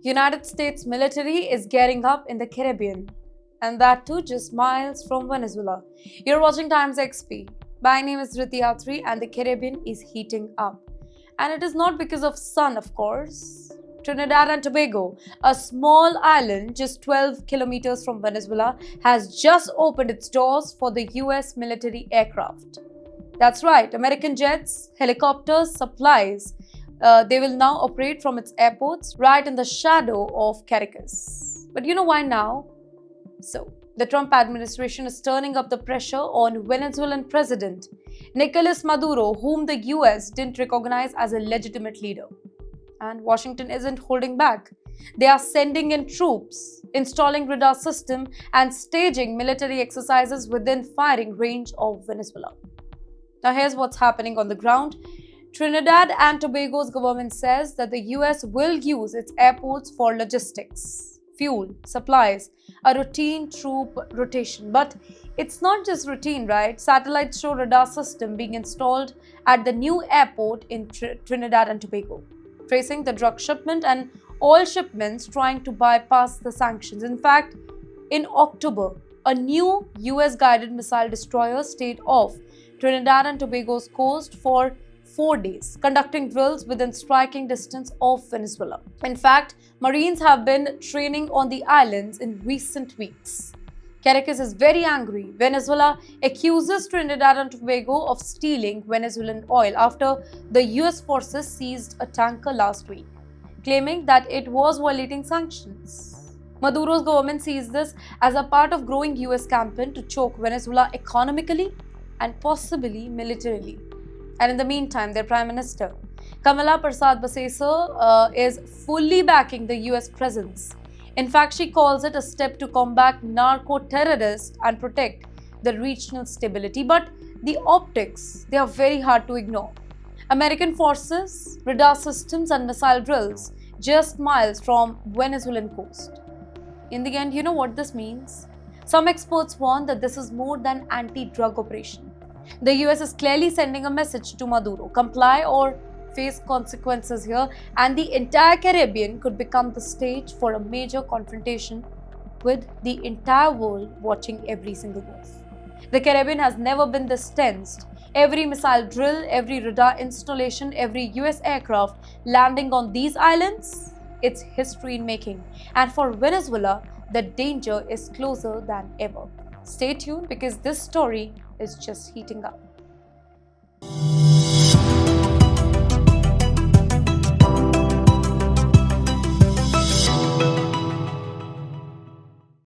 United States military is gearing up in the Caribbean, and that too just miles from Venezuela. You're watching Times XP. My name is Riti Atri, and the Caribbean is heating up. And it is not because of sun, of course. Trinidad and Tobago, a small island just 12 kilometers from Venezuela, has just opened its doors for the US military aircraft. That's right, American jets, helicopters, supplies. They will now operate from its airports right in the shadow of Caracas. But you know why now? So, the Trump administration is turning up the pressure on Venezuelan President Nicolas Maduro, whom the US didn't recognize as a legitimate leader. And Washington isn't holding back. They are sending in troops, installing radar system, and staging military exercises within firing range of Venezuela. Now here's what's happening on the ground. Trinidad and Tobago's government says that the US will use its airports for logistics, fuel, supplies, a routine troop rotation. But it's not just routine, right? Satellites show radar system being installed at the new airport in Trinidad and Tobago, tracing the drug shipment and oil shipments trying to bypass the sanctions. In fact, in October, a new US-guided missile destroyer stayed off Trinidad and Tobago's coast for 4 days, conducting drills within striking distance of Venezuela. In fact, Marines have been training on the islands in recent weeks. Caracas is very angry. Venezuela accuses Trinidad and Tobago of stealing Venezuelan oil after the US forces seized a tanker last week, claiming that it was violating sanctions. Maduro's government sees this as a part of growing US campaign to choke Venezuela economically and possibly militarily. And in the meantime, their Prime Minister, Kamala Persad-Bissessar, is fully backing the US presence. In fact, she calls it a step to combat narco-terrorists and protect the regional stability. But the optics, they are very hard to ignore. American forces, radar systems and missile drills just miles from Venezuelan coast. In the end, you know what this means? Some experts warn that this is more than anti-drug operation. The US is clearly sending a message to Maduro: comply or face consequences here, and the entire Caribbean could become the stage for a major confrontation with the entire world watching every single move. The Caribbean has never been this tensed. Every missile drill, every radar installation, every US aircraft landing on these islands, it's history in making. And for Venezuela, the danger is closer than ever. Stay tuned because this story is just heating up.